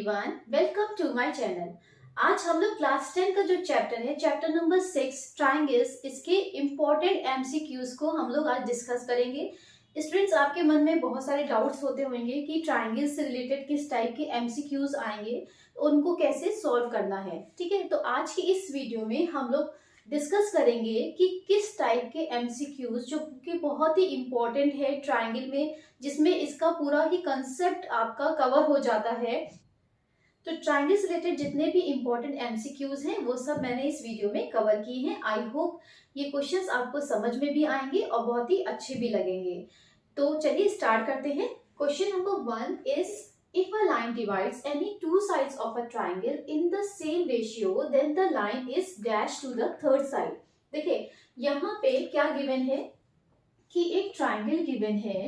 Everyone, welcome to my channel. आज हम लोग क्लास 10 का जो चैप्टर है, चैप्टर नंबर 6 ट्रायंगल्स, इसके इम्पोर्टेंट एमसीक्यूज को हम लोग आज डिस्कस करेंगे। स्टूडेंट्स, आपके मन में बहुत सारे डाउट्स होते होंगे कि ट्रायंगल्स से रिलेटेड किस टाइप के एमसीक्यूज आएंगे, उनको कैसे सॉल्व करना है। ठीक है, तो आज की इस वीडियो में हम लोग डिस्कस करेंगे कि किस टाइप के एमसीक्यूज जो कि बहुत ही इंपॉर्टेंट है ट्रायंगल में, जिसमें इसका पूरा ही कंसेप्ट आपका कवर हो जाता है। तो ट्रायंगल से रिलेटेड जितने भी इंपॉर्टेंट एमसीक्यूज हैं वो सब मैंने इस वीडियो में कवर किए हैं। आई होप ये क्वेश्चंस आपको समझ में भी आएंगे और बहुत ही अच्छे भी लगेंगे। तो चलिए स्टार्ट करते हैं। Question number 1 is if a line divides any two sides of a triangle in the same ratio, then the line is dashed to the third side. देखिए यहाँ पे क्या गिवन है कि एक ट्राइंगल गिवन है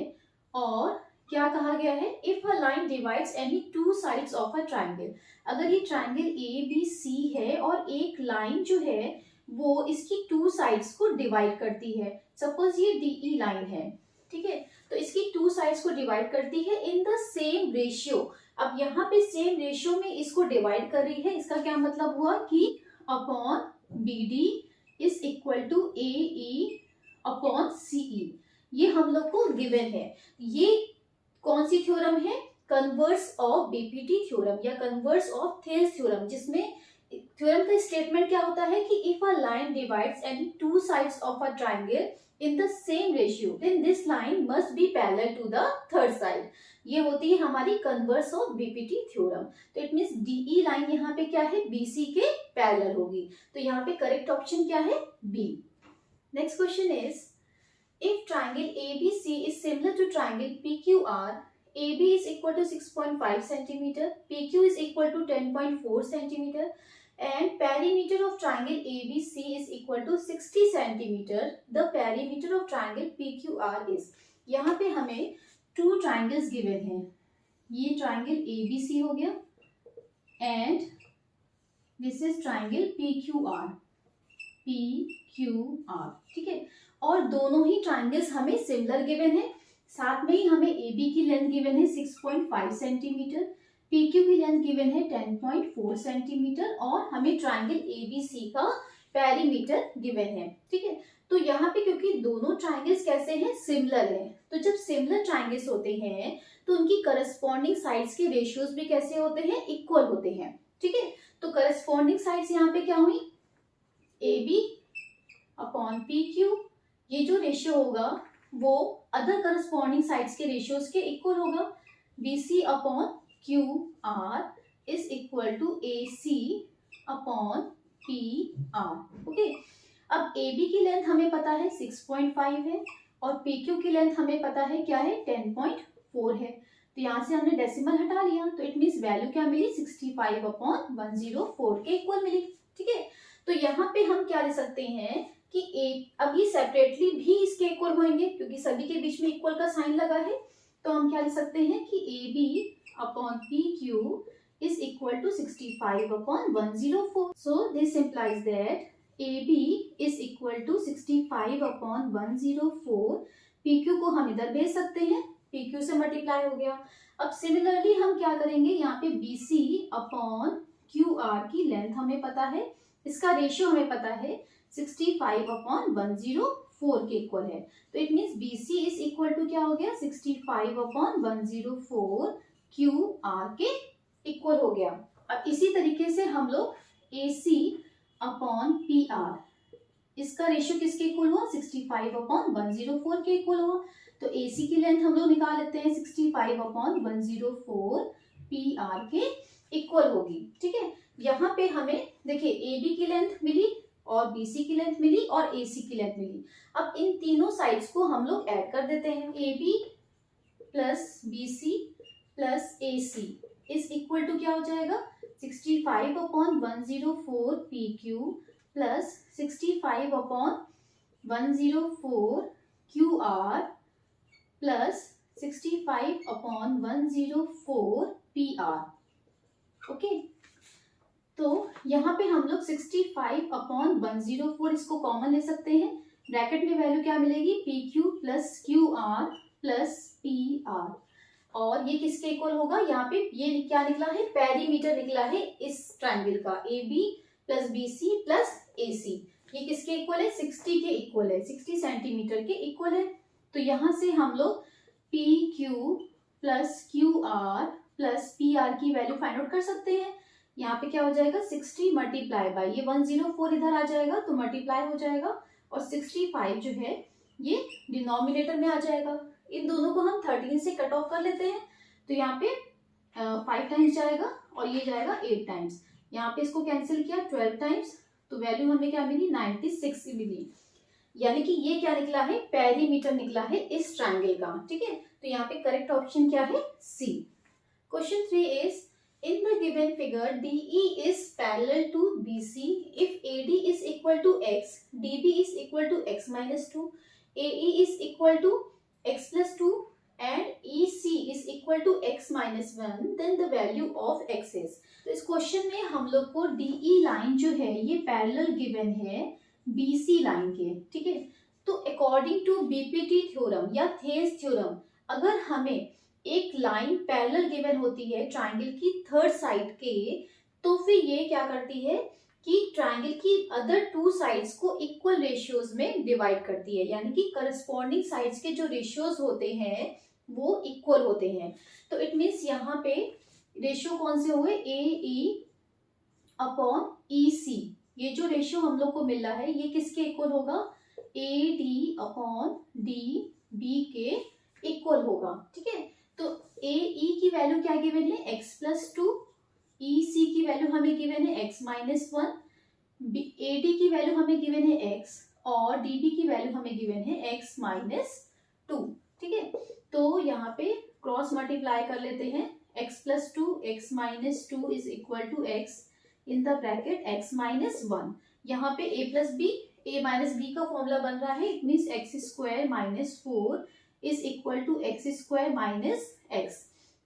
और क्या कहा गया है, if a line divides any two sides of a triangle. अगर ये ट्राइंगल ए बी सी है और एक लाइन जो है वो इसकी टू साइड्स को डिवाइड करती है। सपोज ये डीई लाइन है, ठीक है, तो इसकी टू साइड्स को डिवाइड करती है इन द सेम रेशियो। अब यहाँ पे सेम रेशियो में इसको डिवाइड कर रही है, इसका क्या मतलब हुआ कि upon B D is equal to A E upon CE. ये हम लोग को गिवन है। ये कौन सी थ्योरम है? कन्वर्स ऑफ बीपीटी थ्योरम या कन्वर्स ऑफ थेल्स थ्योरम, जिसमें थ्योरम का स्टेटमेंट क्या होता है कि if a line divides any two sides of a triangle in the same ratio, then this line must be parallel to the third side. ये होती है हमारी कन्वर्स ऑफ बीपीटी थ्योरम। तो इट मीन्स डीई लाइन यहाँ पे क्या है, BC के पैरेलल होगी। तो यहाँ पे करेक्ट ऑप्शन क्या है, B. Next question is if triangle ABC is similar to triangle PQR, AB is equal to 6.5 centimeter, PQ is equal to 10.4 centimeter, and perimeter of triangle ABC is equal to 60 centimeter. The perimeter of triangle PQR is, यहाँ पे हमें two triangles given हैं। ये triangle ABC हो गया and this is triangle PQR, ठीक है, और दोनों ही ट्राइंगल्स हमें सिमिलर गिवन है। साथ में ही हमें AB की लेंथ गिवन है 6.5 सेंटीमीटर, PQ की लेंथ गिवन है 10.4 सेंटीमीटर और हमें ट्राइंगल ABC का पेरीमीटर गिवन है। ठीक है, तो यहाँ पे क्योंकि दोनों ट्राइंगल्स कैसे हैं, सिमिलर हैं, तो जब सिमिलर ट्राइंगल्स होते हैं तो उनकी करस्पॉन्डिंग साइड्स के रेशियोज भी कैसे होते हैं, इक्वल होते हैं। ठीक है, तो करस्पॉन्डिंग साइड्स यहाँ पे क्या हुई, AB अपॉन PQ। ये जो रेशियो होगा वो अदर करस्पॉन्डिंग साइड्स के रेशियोज के इक्वल होगा। BC upon QR is equal to AC upon PR। Okay, अब AB की लेंथ हमें पता है 6.5 है और PQ की लेंथ हमें पता है क्या है, 10.4 है। तो यहाँ से हमने डेसिमल हटा लिया, तो इट मीन्स वैल्यू क्या मिली, 65 अपॉन 104 के इक्वल मिली। ठीक है, तो यहाँ पे हम क्या ले सकते हैं कि अब ये सेपरेटली भी इसके इक्वल होंगे क्योंकि सभी के बीच में इक्वल का साइन लगा है। तो हम क्या ले सकते हैं कि AB upon PQ is equal to 65 upon 104. So this implies that AB is equal to 65 upon 104. PQ को हम इधर भेज सकते हैं, PQ से मल्टीप्लाई हो गया। अब सिमिलरली हम क्या करेंगे, यहाँ पे BC upon QR की लेंथ हमें पता है, इसका रेशियो हमें पता है 65 upon 104 के इक्वल है। तो it means BC is equal to क्या हो गया, 65 upon 104 QR के इक्वल हो गया। अब इसी तरीके से हम लोग AC अपॉन PR, इसका रेशियो किसके इक्वल हुआ, 65 अपॉन 104 के इक्वल हुआ। तो AC की लेंथ हम लोग निकाल लेते हैं 65 अपॉन 104 PR के इक्वल होगी। ठीक है, यहाँ पे हमें देखिए AB की लेंथ मिली और BC की लेंथ मिली और AC की लेंथ मिली। अब इन तीनों साइड्स को हम लोग ऐड कर देते हैं, AB plus BC plus AC is equal to क्या हो जाएगा, 65 upon 104 PQ plus 65 upon 104 QR plus 65 upon 104 PR। Okay, तो यहाँ पे हम लोग 65 अपॉन 104 इसको कॉमन ले सकते हैं। ब्रैकेट में वैल्यू क्या मिलेगी, PQ plus QR plus PR। और ये किसके इक्वल होगा, यहाँ पे ये क्या निकला है, पेरीमीटर निकला है इस ट्राइंगल का, A B plus B C plus A C, ये किसके इक्वल है, 60 के इक्वल है, 60 सेंटीमीटर के इक्वल है। तो यहाँ से हम लोग P Q plus Q R plus P R की वैल्यू फाइंड आउट कर सकते हैं। यहाँ पे क्या हो जाएगा, 60 मल्टीप्लाई बाय ये 104 इधर आ जाएगा तो मल्टीप्लाई हो जाएगा, और 65 जो है ये डिनोमिनेटर में आ जाएगा। इन दोनों को हम 13 से कट ऑफ कर लेते हैं, तो यहाँ पे 5 टाइम्स जाएगा और ये जाएगा 8 टाइम्स। यहाँ पे इसको कैंसिल किया 12 टाइम्स, तो वैल्यू हमें क्या मिली, 96 मिली। यानी कि ये क्या निकला है, पेरीमीटर निकला है इस ट्राइंगल का। ठीक है, तो यहाँ पे करेक्ट ऑप्शन क्या है, C. Question 3 is in the given figure DE is parallel to BC if AD is equal to x, DB is equal to x minus 2, AE is equal to x plus 2 and EC is equal to x minus 1, then the value of x is। तो इस question में हम लोग को DE line जो है ये parallel given है BC लाइन के। ठीक है, तो अकॉर्डिंग टू BPT थ्योरम या थेस थ्योरम, अगर हमें एक लाइन पैरेलल गिवन होती है ट्राइंगल की थर्ड साइड के, तो फिर ये क्या करती है कि ट्राइंगल की अदर टू साइड्स को इक्वल रेशियोज में डिवाइड करती है, यानी कि करस्पॉन्डिंग साइड्स के जो रेशियोज होते हैं वो इक्वल होते हैं। तो इट मीन्स यहाँ पे रेशियो कौन से हुए, ए ई अपॉन ई सी, ये जो रेशियो हम लोग को मिल रहा है ये किसके इक्वल होगा, A D upon D B के इक्वल होगा। ठीक है, तो ए ई की वैल्यू क्या गिवन है, एक्स प्लस 2, ई सी की वैल्यू हमें गिवन है एक्स माइनस 1, ए डी की वैल्यू हमें गिवन है एक्स, और डी बी की वैल्यू हमें गिवन है एक्स माइनस 2। ठीक है, तो यहाँ पे क्रॉस मल्टीप्लाई कर लेते हैं, x plus 2 x minus 2 is equal to x in the bracket x minus 1। यहाँ पे A plus B, A minus B का फॉर्मूला बन रहा है, it means x square minus 4 is equal to x square minus x.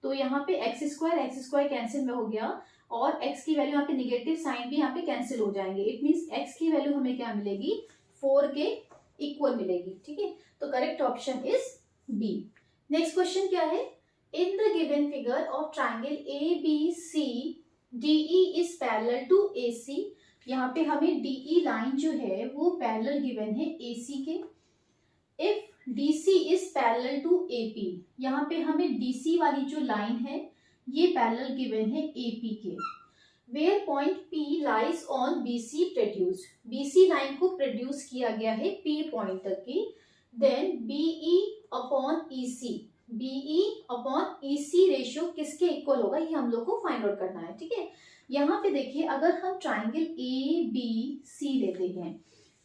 तो यहाँ पे x square cancel में हो गया, और एक्स की वैल्यू यहाँ पे निगेटिव साइन भी यहाँ पे कैंसिल हो जाएंगे, इट मीन्स एक्स की वैल्यू हमें क्या मिलेगी, 4 के इक्वल मिलेगी। ठीक है, तो correct option is B. Next question क्या है, in the given figure of triangle A B C DE is parallel to AC। यहाँ पे हमें DE लाइन जो है वो पैरेलल गिवन है AC के। If DC is parallel to AP, यहाँ पे हमें DC वाली जो लाइन है ये पैरेलल गिवन है AP के। Where point P lies on BC produce, BC line को प्रोड्यूस किया गया है P पॉइंट तक की, then BE upon EC, BE upon EC ratio किसके इक्वल होगा, ये हम लोग को फाइंड आउट करना है। ठीक है, यहाँ पे देखिए अगर हम ट्राइंगल ABC लेते हैं,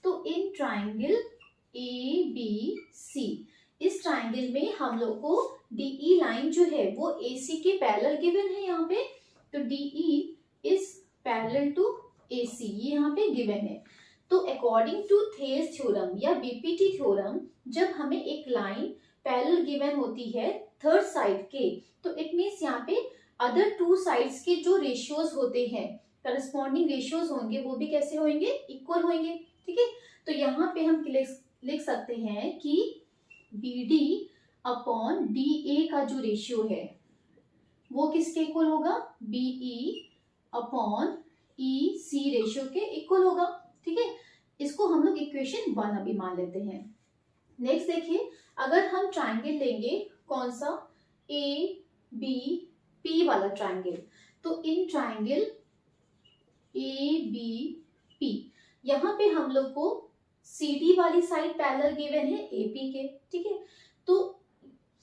तो इन ट्राइंगल ABC, इस ट्राइंगल में हम लोग को DE लाइन जो है वो AC के पैरेलल गिवन है यहाँ पे, तो DE is parallel to AC, ये यहाँ पे गिवन है। तो अकॉर्डिंग टू थेस थ्योरम या BPT थ्योरम, जब हमें एक लाइन पैरेलल गिवन होती है थर्ड साइड के, तो इट मीन्स यहाँ पे अदर टू साइड्स के जो रेशियोज होते हैं, करस्पॉन्डिंग रेशियोज होंगे, वो भी कैसे होंगे, इक्वल होंगे। ठीक है, तो यहाँ पे हम लिख सकते हैं कि BD अपॉन DA का जो रेशियो है वो किसके इक्वल होगा, BE अपॉन EC रेशियो के इक्वल होगा। ठीक है, इसको हम लोग इक्वेशन 1 अभी मान लेते हैं। नेक्स्ट देखिए, अगर हम ट्राइंगल लेंगे कौन सा, ABP वाला ट्राइंगल, तो इन ट्राइंगल ABP यहाँ पे हम लोग को CD वाली साइड पैरेलल गिवन है AP के। ठीक है, तो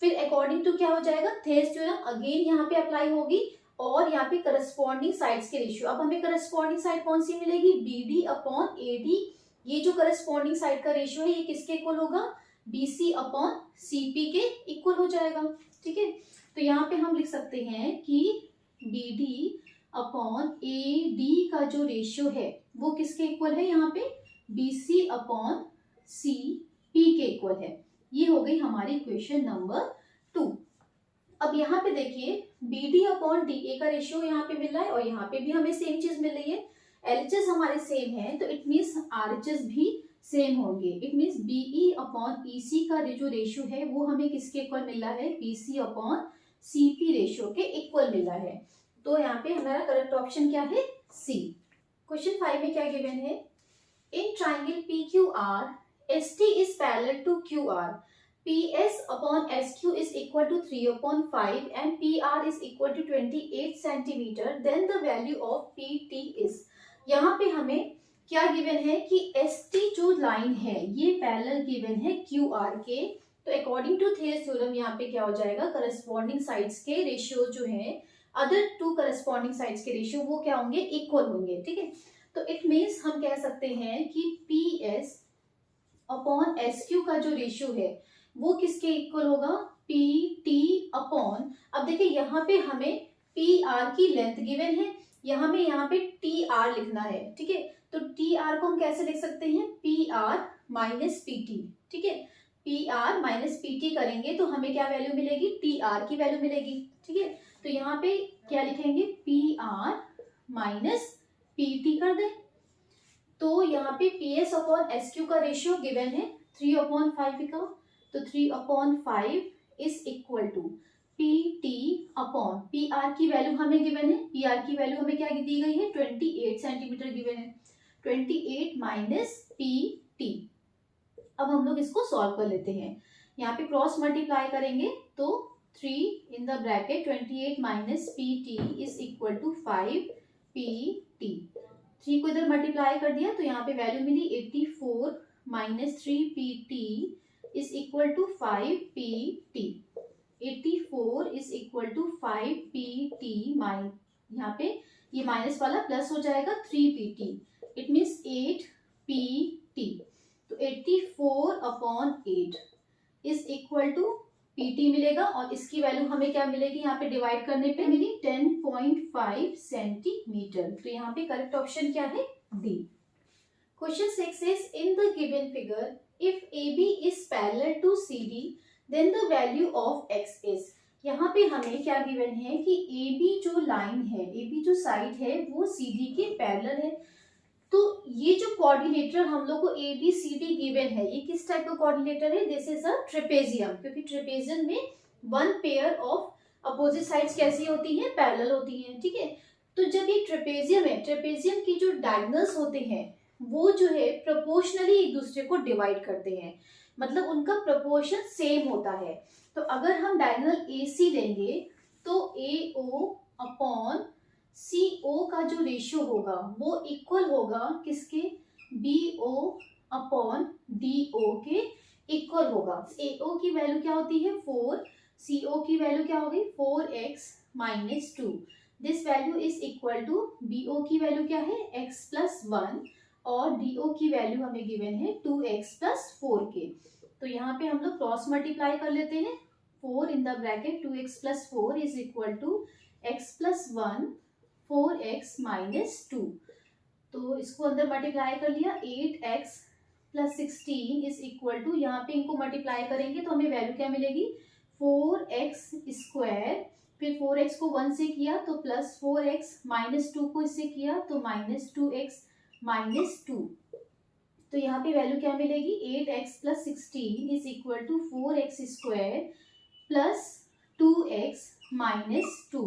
फिर अकॉर्डिंग टू क्या हो जाएगा, थेस थ्योरम अगेन यहाँ पे अप्लाई होगी, और यहाँ पे करस्पॉन्डिंग साइड्स के रेशियो, अब हमें करस्पॉन्डिंग साइड कौन सी मिलेगी, BD अपॉन AD, ये जो करस्पॉन्डिंग साइड का रेशियो है ये किसके इक्वल होगा, BC अपॉन CP के इक्वल हो जाएगा। ठीक है, तो यहाँ पे हम लिख सकते हैं कि BD अपॉन AD का जो रेशियो है वो किसके इक्वल है, यहाँ पे BC अपॉन CP के इक्वल है। ये हो गई हमारी इक्वेशन नंबर 2। अब यहाँ पे देखिए BD अपॉन DA का रेशियो यहाँ पे मिल रहा है, और यहाँ पे भी हमें सेम चीज मिल रही है, LHS हमारे सेम है, तो इट मीन्स RHS भी सेम होंगे। It means BE upon EC का जो रेशियो है वो हमें किसके इक्वल मिल रहा है, BC अपॉन CP रेशियो के इक्वल मिला है। तो यहाँ पे हमारा करेक्ट ऑप्शन क्या है? सी। क्वेश्चन 5 में क्या गिवन है? In triangle PQR ST is parallel to QR, PS upon SQ is equal to 3/5 and PR is equal to 28 centimeter, then the value of PT is। यहाँ पे हमें क्या given है कि ST जो लाइन है ये पैरेलल गिवन है QR के, तो अकॉर्डिंग टू थेरेस थ्योरम यहाँ पे क्या हो जाएगा, करस्पॉन्डिंग साइड्स के रेशियो जो है अदर टू करस्पॉन्डिंग साइड्स के रेशियो वो क्या होंगे, इक्वल होंगे। ठीक है, तो इट मीन्स हम कह सकते हैं कि PS अपॉन SQ का जो रेशियो है वो किसके इक्वल होगा, PT अपॉन, अब देखिए यहाँ पे हमें PR की लेंथ गिवन है, यहाँ पे TR लिखना है। ठीक है, तो TR को हम कैसे लिख सकते हैं, PR माइनस PT। ठीक है, PR माइनस PT करेंगे तो हमें क्या वैल्यू मिलेगी, TR की वैल्यू मिलेगी। ठीक है, तो यहाँ पे क्या लिखेंगे, PR माइनस PT कर दें, तो यहाँ पे PS अपॉन SQ का रेशियो गिवन है 3/5 का, तो 3/5 is equal to PT upon PR की वैल्यू हमें गिवन है, PR की वैल्यू हमें क्या दी गई है, 28 सेंटीमीटर गिवन है, 28 माइनस PT। अब हम लोग इसको सॉल्व कर लेते हैं, यहाँ पे क्रॉस मल्टीप्लाई करेंगे तो 3 in the bracket 28 minus PT is equal to 5 PT। 3 को इधर मल्टीप्लाई कर दिया तो यहाँ पे वैल्यू मिली 84 minus 3 PT is equal to 5 PT। 84 is equal to 5 PT minus, यहाँ पे ये माइनस वाला प्लस हो जाएगा 3 PT, इट मीन्स 8 PT। तो 84 upon 8 is equal to PT मिलेगा, और इसकी वैल्यू हमें क्या मिलेगी, यहाँ पे डिवाइड करने पे मिली 10.5 सेंटीमीटर। तो यहाँ पे करेक्ट ऑप्शन क्या है, D. Question 6 is in the given figure if AB is parallel to CD then the value of X is. यहाँ पे हमें क्या गिवन है कि AB जो लाइन है, AB जो साइड है वो CD के पैरेलल है। तो ये जो कोऑर्डिनेटर हम लोग को ABCD गिवन है, ये किस टाइप का कोऑर्डिनेटर है, दिस इज अ ट्रेपेजियम, क्योंकि ट्रेपेजियम में one pair of opposite sides कैसी होती हैं, पैरेलल होती हैं। ठीक है, तो जब ये ट्रेपेजियम है, ट्रेपेजियम की जो डायगोनल्स होते हैं वो जो है प्रोपोर्शनली एक दूसरे को डिवाइड करते हैं, मतलब उनका प्रोपोर्शन सेम होता है। तो अगर हम डायगोनल AC लेंगे तो AO अपॉन CO का जो रेशियो होगा वो इक्वल होगा किसके, BO अपॉन DO के इक्वल होगा। AO की वैल्यू क्या होती है 4, CO की वैल्यू क्या होगी 4x minus 2, this value is equal to BO की वैल्यू क्या है x प्लस 1 और DO की वैल्यू हमें गिवन है 2x प्लस 4 के। तो यहाँ पे हम लोग क्रॉस मल्टीप्लाई कर लेते हैं, 4 in the bracket 2x plus 4 is equal to x plus 1 4x minus 2, तो इसको अंदर मल्टीप्लाई कर लिया, 8x plus 16 is equal to, यहाँ पे इनको मल्टीप्लाई करेंगे तो हमें वैल्यू क्या मिलेगी 4x स्क्वायर, फिर 4x को 1 से किया तो प्लस 4x माइनस 2 को इससे किया तो माइनस 2x माइनस 2, तो यहाँ पे वैल्यू क्या मिलेगी 8x plus 16 is equal to 4x square plus 2x minus 2।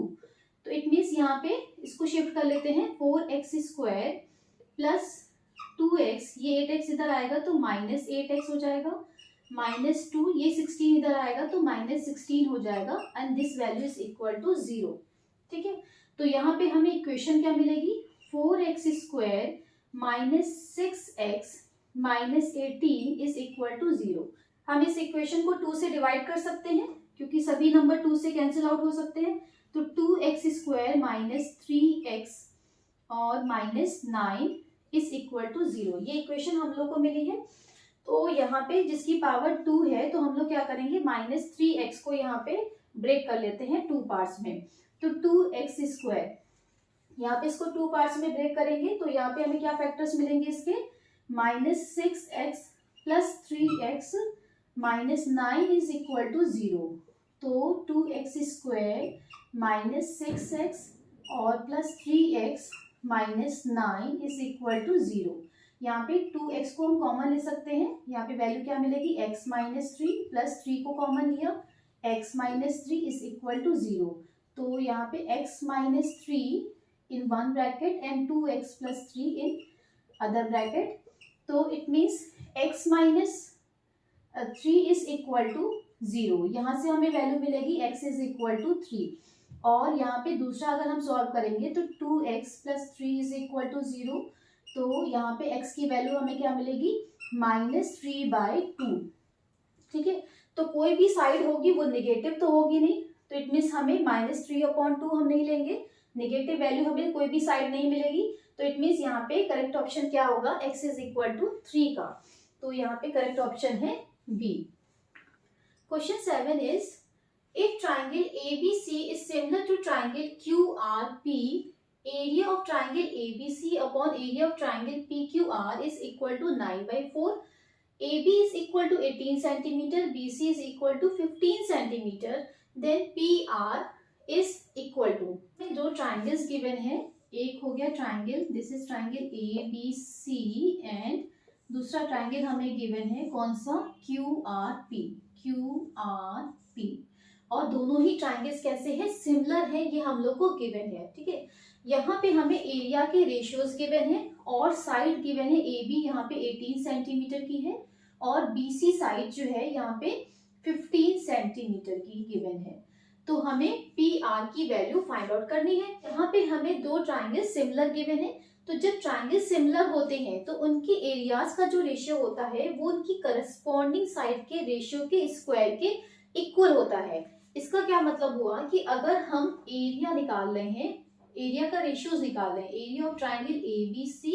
तो इट मीन्स यहाँ पे इसको शिफ्ट कर लेते हैं, 4x स्क्वायर प्लस 2x, ये 8x इधर आएगा तो माइनस 8x हो जाएगा, माइनस 2, ये 16 इधर आएगा तो माइनस 16 हो जाएगा, and this value is equal to 0। ठीक है, तो यहाँ पे हमें इक्वेशन क्या मिलेगी 4x square minus 6x minus 18 is equal to 0। हम इस इक्वेशन को 2 से डिवाइड कर सकते हैं क्योंकि सभी नंबर 2 से कैंसिल आउट हो सकते हैं, तो 2x स्क्वायर माइनस 3x और माइनस 9 इज इक्वल टू 0, ये इक्वेशन हम लोग को मिली है। तो यहाँ पे जिसकी पावर 2 है तो हम लोग क्या करेंगे, माइनस 3x को यहाँ पे ब्रेक कर लेते हैं 2 पार्ट्स में, तो 2x स्क्वायर, यहाँ पे इसको 2 पार्ट्स में ब्रेक करेंगे तो यहाँ पे हमें क्या फैक्टर्स मिलेंगे इसके, minus 6x plus 3x minus 9 is equal to 0, तो 2x स्क्वायर माइनस 6x और plus 3x minus 9 is equal to 0। यहाँ पे 2x को हम कॉमन ले सकते हैं, यहाँ पे वैल्यू क्या मिलेगी x माइनस 3 प्लस 3 को कॉमन लिया, x minus 3 is equal to 0। तो यहाँ पे x minus 3 in one bracket and 2x plus 3 in other bracket. तो it means x minus 3 is equal to 0। यहाँ से हमें वैल्यू मिलेगी x इज इक्वल टू 3। और यहाँ पे दूसरा अगर हम सॉल्व करेंगे तो 2x plus 3 is equal to 0। तो यहाँ पे x की वैल्यू हमें क्या मिलेगी, -3/2। ठीक है, तो कोई भी साइड होगी वो नेगेटिव तो होगी नहीं, तो इट मीन्स हमें -3/2 हम नहीं लेंगे, नेगेटिव वैल्यू हमें कोई भी साइड नहीं मिलेगी। तो इट मीन्स यहाँ पे करेक्ट ऑप्शन क्या होगा, x इज इक्वल टू 3 का। तो यहाँ पे करेक्ट ऑप्शन है B. Question 7 is if triangle ABC is similar to triangle QRP, area of triangle ABC upon area of triangle PQR is equal to 9/4. AB is equal to 18 centimeter, BC is equal to 15 centimeter, then PR is equal to, दो triangles given है, एक हो गया triangle, this is triangle ABC and दूसरा triangle हमें given है कौन सा, QRP। और दोनों ही ट्राइंगल्स कैसे हैं, सिमिलर है, ये हम लोग को गिवन है। ठीक है, यहाँ पे हमें एरिया के रेशियोज गिवन है और साइड गिवन है। ए बी यहाँ पे 18 सेंटीमीटर की है और बीसी साइड जो है यहाँ पे 15 सेंटीमीटर की गिवन है। तो हमें पी आर की वैल्यू फाइंड आउट करनी है। यहाँ पे हमें दो ट्राइंगल सिमिलर गिवन है, तो जब ट्राइंगल सिमिलर होते हैं तो उनकी एरियाज का जो रेशियो होता है वो उनकी करस्पॉन्डिंग साइड के रेशियो के स्क्वायर के इक्वल होता है। इसका क्या मतलब हुआ कि अगर हम एरिया निकाल रहे हैं, एरिया का रेशियोज निकाल रहे हैं, area of triangle ABC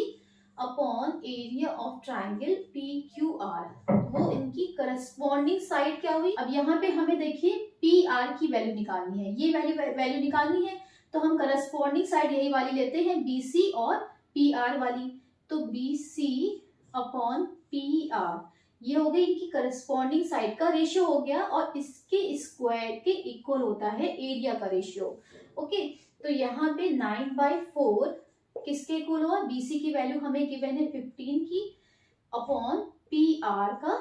upon area of triangle PQR, वो इनकी करस्पॉन्डिंग साइड क्या हुई। अब यहाँ पे हमें देखिए PR की वैल्यू निकालनी है, ये वैल्यू निकालनी है, तो हम करस्पॉन्डिंग साइड यही वाली लेते हैं, BC और PR वाली। तो BC अपॉन PR ये हो गई इनकी करस्पॉन्डिंग साइड का रेशियो हो गया और इसके स्क्वायर के इक्वल होता है एरिया का रेशियो। ओके, तो यहाँ पे 9/4 किसके इक्वल हुआ, BC की वैल्यू हमें गिवन है 15 की अपॉन PR का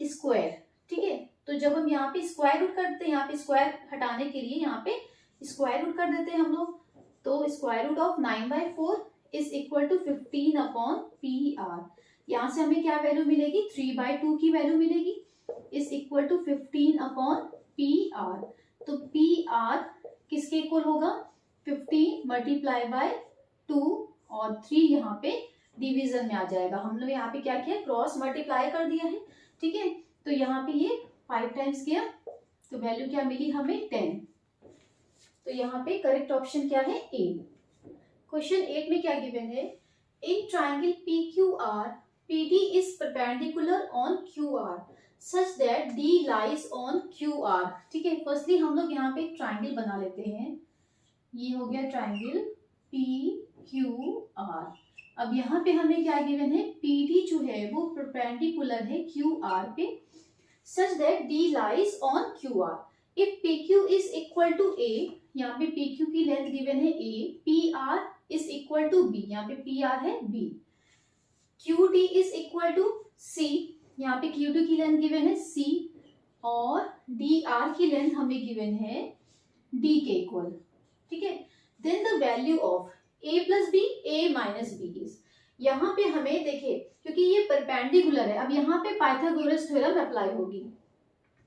स्क्वायर। ठीक है, तो जब हम यहाँ पे स्क्वायर रूट करते हैं, यहाँ पे स्क्वायर हटाने के लिए यहाँ पे स्क्वायर रूट कर देते हैं हम लोग, तो square root of 9/4 is equal to 15 upon PR। यहाँ से हमें क्या वैल्यू मिलेगी, 3/2 की वैल्यू मिलेगी, is equal to 15 upon PR। तो PR किसके इक्वल होगा, 15 मल्टीप्लाई बाय 2 और 3 यहाँ पे डिवीजन में आ जाएगा। हम लोग यहाँ पे क्या किया, क्रॉस मल्टीप्लाई कर दिया है। ठीक है, तो यहाँ पे ये 5 टाइम्स किया तो वैल्यू क्या मिली हमें, 10। तो यहाँ पे करेक्ट ऑप्शन क्या है, ए। क्वेश्चन 8 में क्या गिवन है, in triangle PQR PD is perpendicular on QR such that D lies on QR। ठीक है, फर्स्टली हम लोग यहाँ पे एक ट्राइंगल बना लेते हैं, ये हो गया ट्राइंगल PQR। अब यहाँ पे हमें क्या गिवन है, PD जो है वो परपेंडिकुलर है QR पे, such that D lies on QR। if PQ is equal to A, यहाँ पे PQ की लेंथ गिवन है A, PR is equal to B, यहाँ पे PR है B, QD is equal to C, यहाँ पे QD की लेंथ गिवन है C और DR की लेंथ हमें गिवन है D के इक्वल। ठीक है, then the value of A plus B, A minus B is, यहाँ पे हमें देखिए क्योंकि ये परपेंडिकुलर है, अब यहाँ पे पाइथागोरस थ्योरम अप्लाई होगी।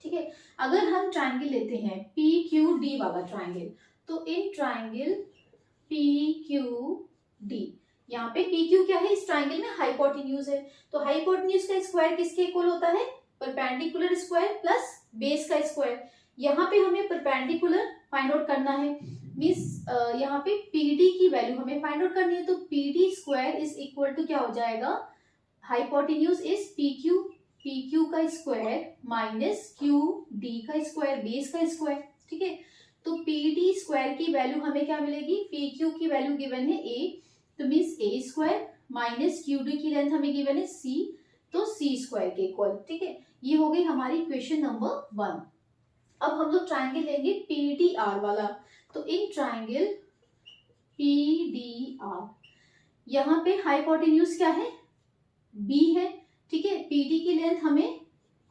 ठीक है, अगर हम ट्राइंगल लेते हैं PQD वाला ट्राइंगल, तो इन ट्राइंगल PQD यहाँ पे PQ क्या है, इस ट्राइंगल में हाइपोटेन्यूज है, तो हाइपोटेन्यूज का स्क्वायर किसके इक्वल होता है, परपेंडिकुलर स्क्वायर प्लस बेस का स्क्वायर। यहाँ पे हमें परपेंडिकुलर फाइंड आउट करना है, मींस यहाँ पे PD की वैल्यू हमें फाइंड आउट करनी है, तो PD square is equal to क्या हो जाएगा, हाइपोटेन्यूज इज PQ का स्क्वायर माइनस QD का स्क्वायर, बेस का स्क्वायर। ठीक है, तो PD स्क्वायर की वैल्यू हमें क्या मिलेगी, PQ की वैल्यू गिवन है A, तो means A square minus QD की लेंथ हमें गिवन है C, तो C स्क्वायर के इक्वल। ठीक है, ये हो गई हमारी क्वेश्चन नंबर 1। अब हम लोग ट्राइंगल लेंगे PDR वाला, तो इन ट्राइंगल PDR यहाँ पे हाइपोटेन्यूज क्या है, B है। ठीक है, PD की लेंथ हमें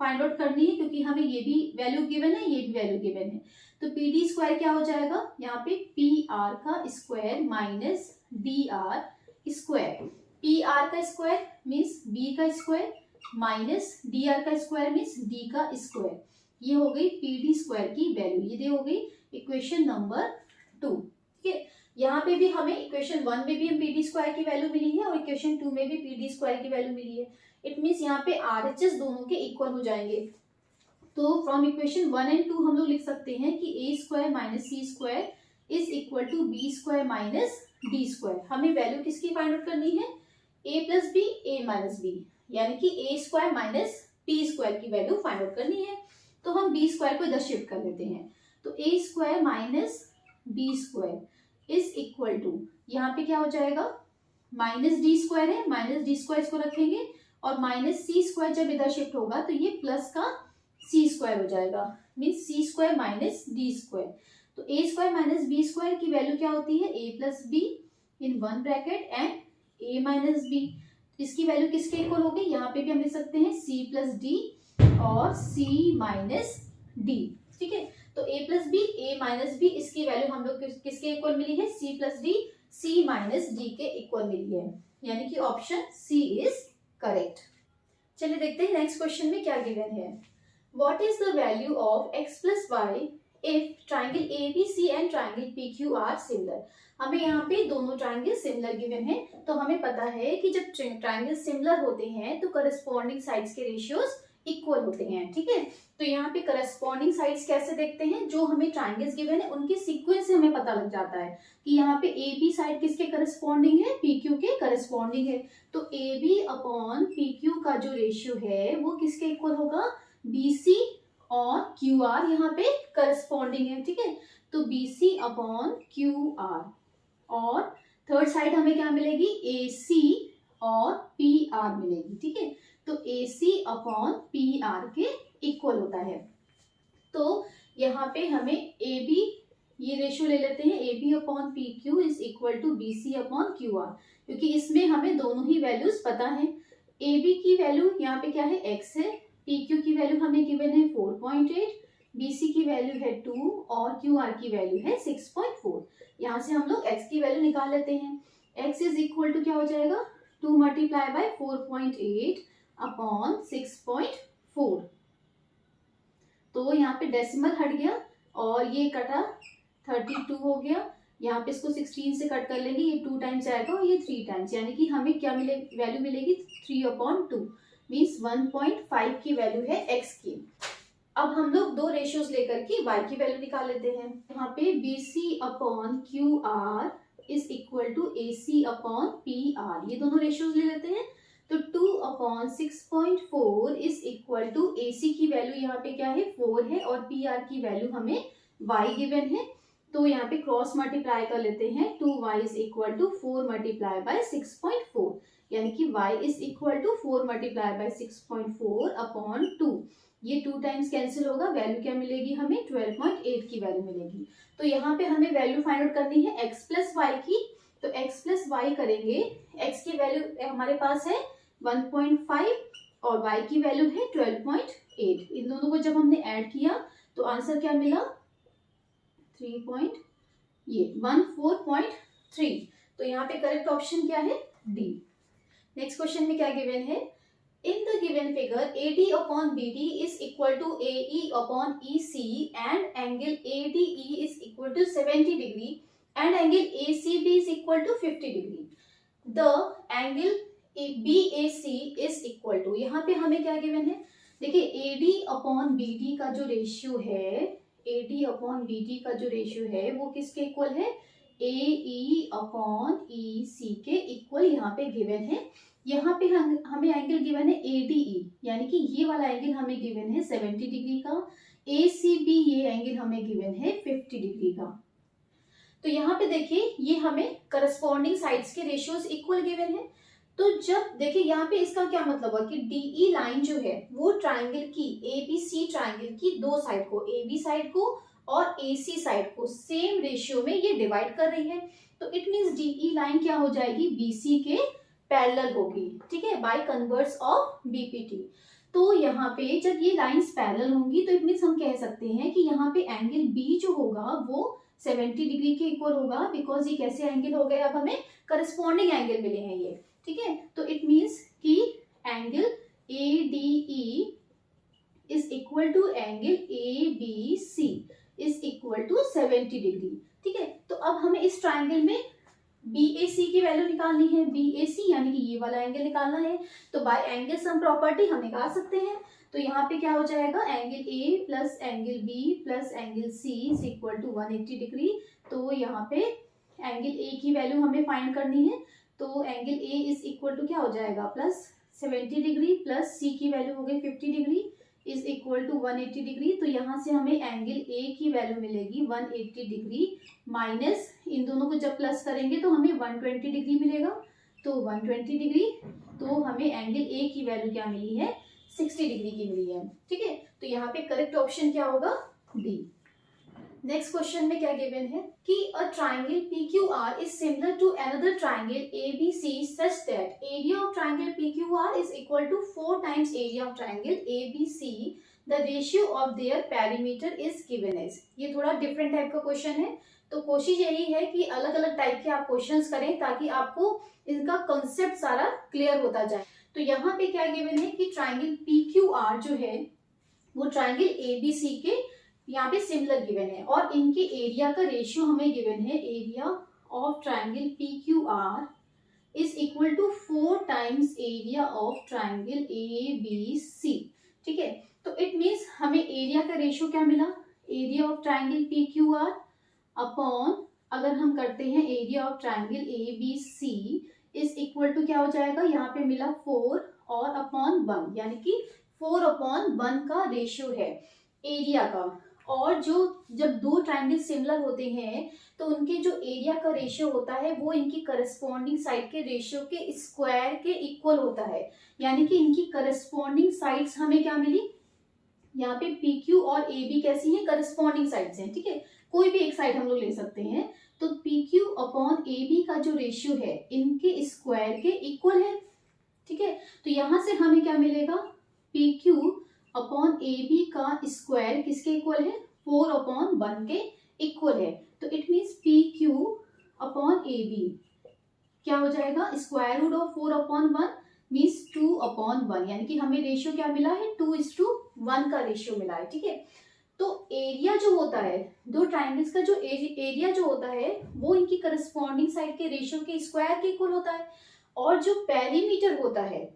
फाइंड आउट करनी है, क्योंकि हमें ये भी वैल्यू गिवन है, ये भी वैल्यू गिवन है। तो पी डी स्क्वायर क्या हो जाएगा, यहाँ पे पी आर का square minus D R square. P R का स्क्वायर मीन्स बी का स्क्वायर माइनस डी आर का स्क्वायर मीन्स डी का स्क्वायर। ये हो गई पी डी स्क्वायर की वैल्यू। ये हो गई इक्वेशन नंबर 2। ठीक है, यहाँ पे भी हमें इक्वेशन 1 में भी हम पी डी स्क्वायर की वैल्यू मिली है और इक्वेशन 2 में भी पी डी स्क्वायर की वैल्यू मिली है। इट मीन्स यहाँ पे RHS दोनों के इक्वल हो जाएंगे। तो फ्रॉम इक्वेशन 1 एंड 2 हम लोग लिख सकते हैं कि A square minus C square is equal to B square minus D square. हमें वैल्यू किसकी फाइंड आउट करनी है, A plus B A minus B, यानी कि A square minus B square की वैल्यू फाइंड आउट करनी है। तो हम बी स्क्वायर को इधर शिफ्ट कर लेते हैं। तो A square minus B square is equal to, यहाँ पे क्या हो जाएगा, माइनस डी स्क्वायर है, माइनस डी स्क्वायर इसको रखेंगे और माइनस सी स्क्वायर जब इधर शिफ्ट होगा तो ये प्लस का सी स्क्वायर हो जाएगा, means C square minus D square. तो A square minus B square की वैल्यू क्या होती है, A plus B in one bracket and A minus B. इसकी वैल्यू किसके इक्वल होगी, यहाँ पे भी हम लिख सकते हैं सी प्लस डी और सी माइनस डी। ठीक है, तो a plus B A minus B, इसकी वैल्यू हम लोग किसके इक्वल मिली है, c plus D C minus D के इक्वल मिली है, यानी कि ऑप्शन सी इज करेक्ट। चलिए देखते हैं नेक्स्ट क्वेश्चन में क्या गिवन है। What is the value of x plus y if triangle ABC and triangle PQ R similar. हमें यहाँ पे दोनों ट्राइंगल सिमिलर गिवन है। तो हमें पता है कि जब ट्राइंगल सिमिलर होते हैं तो करस्पॉन्डिंग साइड्स के रेशियोज इक्वल होते हैं। ठीक है, तो यहाँ पे करस्पॉन्डिंग साइड्स कैसे देखते हैं, जो हमें ट्राइंगल्स गिवन है उनके सीक्वेंस से हमें पता लग जाता है कि यहाँ पे ए बी साइड किसके करस्पॉन्डिंग है, पी क्यू के करस्पॉन्डिंग है। तो A B upon P Q का जो रेशियो है वो किसके इक्वल होगा, बी सी और क्यू आर यहाँ पे करस्पॉन्डिंग है। ठीक है, तो B C upon Q R, और थर्ड साइड हमें क्या मिलेगी, ए सी और पी आर मिलेगी। ठीक है, तो ए सी अपॉन पी आर के इक्वल होता है। तो यहाँ पे हमें ए बी ये रेशियो ले लेते हैं, A B upon P Q is equal to B C upon Q R, क्योंकि इसमें हमें दोनों ही वैल्यूज पता है। ए बी की वैल्यू यहाँ पे क्या है, x है, पी क्यू की वैल्यू हमें गिवन है 4.8, बी सी की वैल्यू है 2 और क्यू आर की वैल्यू है 6.4। यहाँ से हम लोग x की वैल्यू निकाल लेते हैं। x इज इक्वल टू क्या हो जाएगा, 2 मल्टीप्लाई बाय 4.8 अपॉन 6.4। तो यहाँ पे डेसिमल हट गया और ये कटा 32 हो गया। यहाँ पे इसको 16 से कट कर लेंगे, ये 2 टाइम्स आएगा और ये 3 टाइम्स, यानी कि हमें क्या मिले, वैल्यू मिलेगी 3/2 मीन्स 1.5 की वैल्यू है x की। अब हम लोग दो रेशियोज लेकर के y की वैल्यू निकाल लेते हैं। यहाँ पे BC upon Q R is equal to AC upon P R, ये दोनों रेशियोज ले लेते हैं। तो 2/6.4 इज इक्वल टू AC की वैल्यू यहाँ पे क्या है 4 है और PR की वैल्यू हमें y गिवन है। तो यहाँ पे क्रॉस मल्टीप्लाई कर लेते हैं, 2y is equal to 4 multiply by 6.4, यानी कि y is equal to 4 multiply by 6.4 upon 2। ये 2 टाइम्स कैंसिल होगा, वैल्यू क्या मिलेगी हमें 12.8 की वैल्यू मिलेगी। तो यहाँ पे हमें वैल्यू फाइंड आउट करनी है x प्लस वाई की। तो x प्लस वाई करेंगे, x की वैल्यू हमारे पास है 1.5 और y की वैल्यू है 12.8। इन दोनों को जब हमने ऐड किया तो आंसर क्या मिला 14.3। तो यहाँ पे करेक्ट ऑप्शन क्या है, डी। नेक्स्ट क्वेश्चन में क्या गिवन है, in the given figure AD upon BD is equal to AE upon EC and angle ADE is equal to 70 degree and angle ACB is equal to 50 degree. The angle BAC is equal to, यहाँ पे हमें क्या given है, देखिए AD upon BD का जो ratio है, AD upon BD का जो रेशियो है वो किसके इक्वल है, AE अपॉन EC के इक्वल यहाँ पे गिवन है। यहाँ पे हमें एंगल गिवन है ADE, यानी कि ये वाला एंगल हमें गिवन है 70 डिग्री का, ACB ये एंगल हमें गिवन है 50 डिग्री का। तो यहाँ पे देखिए ये हमें करस्पॉन्डिंग साइड्स के रेशियोज इक्वल गिवन है। तो जब देखिए यहाँ पे इसका क्या मतलब है कि DE लाइन जो है वो ट्राइंगल की ABC ट्राइंगल की दो साइड को, AB साइड को और AC साइड को सेम रेशियो में ये डिवाइड कर रही है। तो इट मींस DE लाइन क्या हो जाएगी, BC के पैरेलल होगी। ठीक है, बाय कन्वर्स ऑफ BPT। तो यहाँ पे जब ये लाइंस पैरेलल होंगी तो इट मीन्स हम कह सकते हैं कि यहाँ पे एंगल बी जो होगा वो 70 डिग्री के इक्वल होगा, बिकॉज ये कैसे एंगल हो गए, अब हमें करस्पॉन्डिंग एंगल मिले हैं ये, ठीक है। तो इट मीन्स कि angle ADE is equal to angle ABC is equal to 70 degree, ठीक है। तो अब हमें इस ट्राइंगल में BAC की वैल्यू निकालनी है, BAC यानी कि ये वाला एंगल निकालना है। तो बाय एंगल सम प्रॉपर्टी हम निकाल सकते हैं। तो यहाँ पे क्या हो जाएगा, angle A plus angle B plus angle C is equal to 180 degree. तो यहाँ पे एंगल A की वैल्यू हमें फाइंड करनी है। तो angle A is equal to क्या हो जाएगा, प्लस 70 डिग्री प्लस C की वैल्यू हो गई 50 degree is equal to 180 degree. तो यहाँ से हमें एंगल A की वैल्यू मिलेगी 180 डिग्री माइनस इन दोनों को जब प्लस करेंगे तो हमें 120 डिग्री मिलेगा। तो 120 डिग्री, तो हमें एंगल A की वैल्यू क्या मिली है, 60 डिग्री की मिली है, ठीक है। तो यहाँ पे करेक्ट ऑप्शन क्या होगा, D। नेक्स्ट क्वेश्चन में क्या गिवन है कि a triangle PQR is similar to another triangle ABC such that area of triangle PQR is equal to 4 times area of triangle ABC, the ratio of their perimeter is given as. ये थोड़ा different type का question है, तो कोशिश यही है कि अलग अलग टाइप के आप क्वेश्चंस करें ताकि आपको इनका कॉन्सेप्ट सारा क्लियर होता जाए। तो यहाँ पे क्या गिवन है कि ट्राइंगल PQR जो है वो ट्राइंगल ABC के यहाँ पे सिमिलर गिवन है और इनके एरिया का रेशियो हमें गिवन है, area of triangle PQR is equal to 4 times area of triangle ABC, ठीक है। तो इट मीन्स हमें एरिया का रेशियो क्या मिला, area of triangle PQR upon अगर हम करते हैं area of triangle ABC is equal to क्या हो जाएगा, यहाँ पे मिला 4 और अपॉन 1, यानी कि 4 अपॉन 1 का रेशियो है एरिया का। और जो जब दो ट्राइंगल सिमिलर होते हैं तो उनके जो एरिया का रेशियो होता है वो इनकी करस्पॉन्डिंग साइड के रेशियो के स्क्वायर के इक्वल होता है, यानी कि इनकी करस्पॉन्डिंग साइड्स हमें क्या मिली, यहाँ पे PQ और AB कैसी हैं, करस्पॉन्डिंग साइड्स हैं, ठीक है। कोई भी एक साइड हम लोग ले सकते हैं। तो PQ अपॉन AB का जो रेशियो है इनके स्क्वायर के इक्वल है, ठीक है। तो यहां से हमें क्या मिलेगा, PQ अपॉन AB का स्क्वायर किसके इक्वल है, 4 अपॉन 1 के इक्वल है। तो it means PQ upon AB क्या हो जाएगा, square root of 4 upon 1 means 2 upon 1, यानी कि हमें रेशियो क्या मिला है, 2:1 का रेशियो मिला है, ठीक है। तो एरिया जो होता है, दो ट्राइंगल्स का जो एरिया जो होता है वो इनकी करस्पॉन्डिंग साइड के रेशियो के स्क्वायर के इक्वल होता है। और जो पेरीमीटर होता है,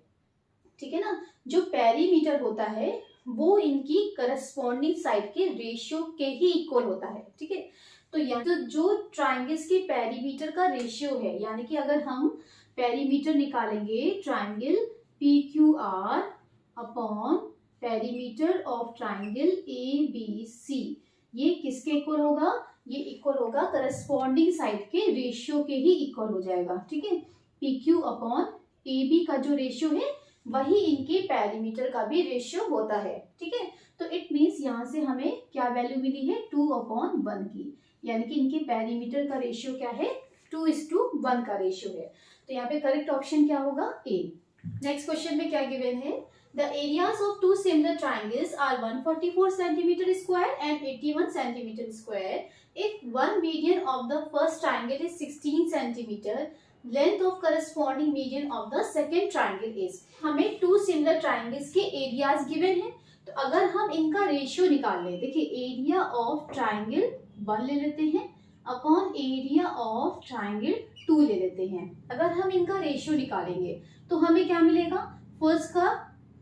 ठीक है ना, जो पेरीमीटर होता है वो इनकी करस्पॉन्डिंग साइड के रेशियो के ही इक्वल होता है, ठीक है। तो यहाँ तो जो ट्राइंगल्स के पेरीमीटर का रेशियो है, यानी कि अगर हम पेरीमीटर निकालेंगे triangle PQR upon perimeter of triangle ABC, ये किसके इक्वल होगा, ये इक्वल होगा करस्पॉन्डिंग साइड के रेशियो के ही इक्वल हो जाएगा, ठीक है। PQ अपॉन AB का जो रेशियो है वही इनके पेरीमीटर का भी रेशियो होता है, ठीक है। तो इट मीन्स यहाँ से हमें क्या वैल्यू मिली है, 2 अपॉन 1 की, यानी कि इनके पेरीमीटर का रेशियो क्या है, 2:1 का रेशियो है। तो यहाँ पे करेक्ट ऑप्शन क्या होगा, A। नेक्स्ट क्वेश्चन में क्या गिवन है, the areas of two similar triangles are 144 centimetre square and 81 centimetre square. If one median of the first triangle is 16 centimetre, length of corresponding median of the second triangle is. हमें two similar triangles के areas given है, तो अगर हम इनका ratio निकाल लें, देखिए एरिया ऑफ ट्राइंगल 1 ले लेते हैं अपॉन एरिया ऑफ ट्राइंगल 2 ले लेते हैं। अगर हम इनका रेशियो निकालेंगे तो हमें क्या मिलेगा, फर्स्ट का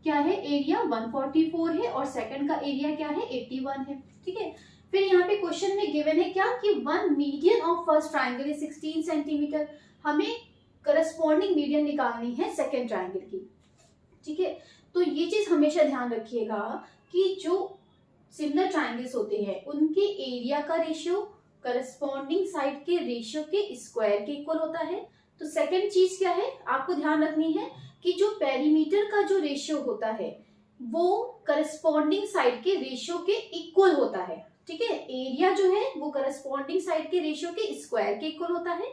क्या है, एरिया 144 है और सेकंड का एरिया क्या है, 81 है, ठीक है। फिर यहाँ पे क्वेश्चन में गिवन है क्या कि one median of first triangle is 16 centimetre, हमें करस्पॉन्डिंग मीडियन निकालनी है सेकेंड ट्राइंगल की, ठीक है। तो ये चीज हमेशा ध्यान रखिएगा कि जो सिमिलर ट्राइंगल्स होते हैं उनके एरिया का रेशियो करस्पॉन्डिंग साइड के रेशियो के स्क्वायर के इक्वल होता है। तो सेकंड चीज क्या है, आपको ध्यान रखनी है कि जो पेरीमीटर का जो रेशियो होता है वो करस्पॉन्डिंग साइड के रेशियो के इक्वल होता है, ठीक है। एरिया जो है वो करस्पॉन्डिंग साइड के रेशियो के स्क्वायर के इक्वल होता है।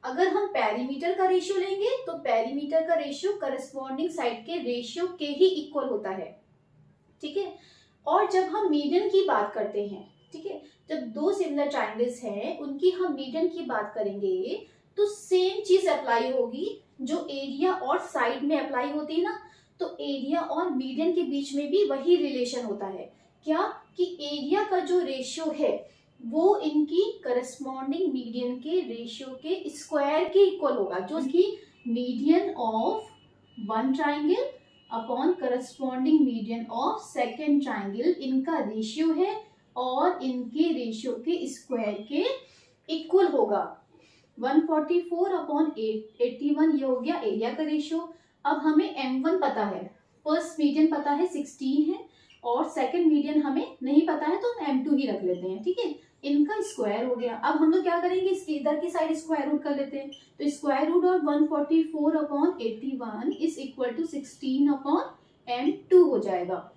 अगर हम पेरीमीटर का रेशियो लेंगे तो पेरीमीटर का रेशियो करस्पॉन्डिंग साइड के रेशियो के ही इक्वल होता है, ठीक है। और जब हम मीडियन की बात करते हैं, ठीक है, जब दो सिमिलर ट्राइंगल्स हैं उनकी हम मीडियन की बात करेंगे तो सेम चीज अप्लाई होगी जो एरिया और साइड में अप्लाई होती है ना, तो एरिया और मीडियन के बीच में भी वही रिलेशन होता है। क्या कि एरिया का जो रेशियो है वो इनकी करस्पॉन्डिंग मीडियन के रेशियो के स्क्वायर के इक्वल होगा, जो कि median of one triangle upon corresponding median of second triangle, इनका रेशियो है और इनके रेशियो के स्क्वायर के इक्वल होगा। 144 अपॉन 81 ये हो गया एरिया का रेशियो। अब हमें m1 पता है, फर्स्ट मीडियन पता है 16 है और सेकंड मीडियन हमें नहीं पता है तो हम m2 ही रख लेते हैं, ठीक है। इनका स्क्वायर हो गया। अब हम लोग क्या करेंगे, इसकी इधर की साइड स्क्वायर रूट कर लेते हैं, तो square root of 144 upon 81 is equal to 16 upon m2 हो जाएगा।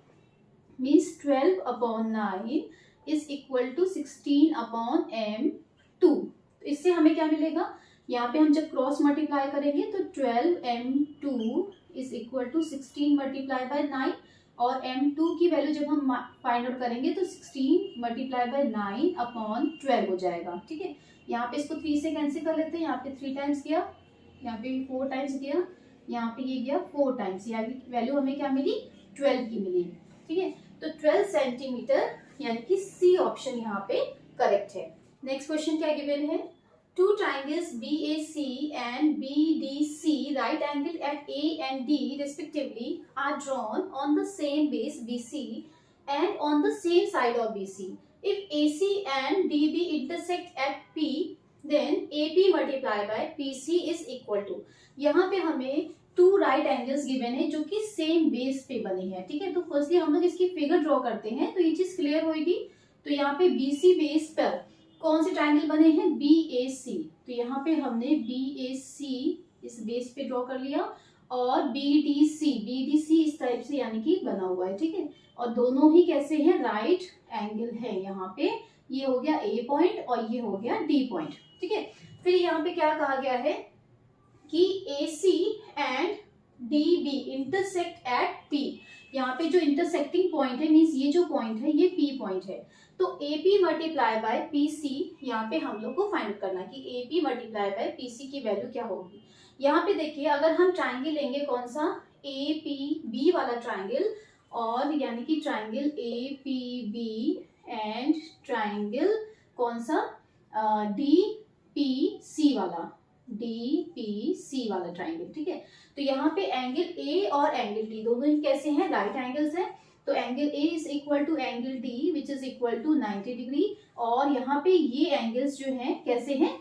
Means 12 upon 9 is equal to 16 upon m2। तो इससे हमें क्या मिलेगा, यहाँ पे हम जब क्रॉस मल्टीप्लाई करेंगे तो 12m2 is equal to 16 multiply by 9 और m2 की वैल्यू जब हम फाइंड आउट करेंगे तो 16 मल्टीप्लाई बाय 9 अपॉन 12 हो जाएगा, ठीक है। यहाँ पे इसको 3 से कैंसिल कर लेते हैं, यहाँ पे 3 टाइम्स गया, यहाँ पे 4 टाइम्स गया, यहाँ पे ये गया 4 टाइम्स, यहाँ की वैल्यू हमें क्या मिली 12 की मिली, ठीक है। तो 12 सेंटीमीटर यानी कि सी ऑप्शन यहाँ पे करेक्ट है। नेक्स्ट क्वेश्चन क्या गिवन है, two triangles BAC and BDC right angled at A and D respectively are drawn on the same base BC and on the same side of BC. If AC and DB intersect at P, then AP multiplied by PC is equal to, यहाँ पे हमें to right angles given है जो कि same base पे बने हैं, ठीक है। तो फर्स्टली हम लोग इसकी फिगर ड्रॉ करते हैं तो ये चीज क्लियर होगी। तो यहाँ पे BC बेस पर कौन से ट्राइंगल बने हैं, BAC, तो यहाँ पे हमने BAC इस बेस पे ड्रॉ कर लिया और BDC इस टाइप से यानी कि बना हुआ है, ठीक है। और दोनों ही कैसे हैं, राइट एंगल है। यहाँ पे ये हो गया A पॉइंट और ये हो गया D पॉइंट, ठीक है। फिर यहाँ पे क्या कहा गया है कि AC and DB intersect at P, यहाँ पे जो इंटरसेक्टिंग पॉइंट है मीन्स ये जो पॉइंट है ये P पॉइंट है, तो AP मल्टीप्लाई बाय PC यहाँ पे हम लोग को फाइंड करना कि AP मल्टीप्लाई बाय PC की वैल्यू क्या होगी। यहाँ पे देखिए अगर हम ट्राइंगल लेंगे कौन सा, APB वाला ट्राइंगल, और यानी कि ट्राइंगल APB एंड ट्राइंगल कौन सा DPC वाला ट्राइंगल, ठीक है। तो यहाँ पे एंगल A और एंगल D दोनों ही कैसे हैं, राइट एंगल्स हैं। तो angle A is equal to angle D which is equal to 90 degree, और यहाँ पे ये एंगल्स जो हैं कैसे हैं,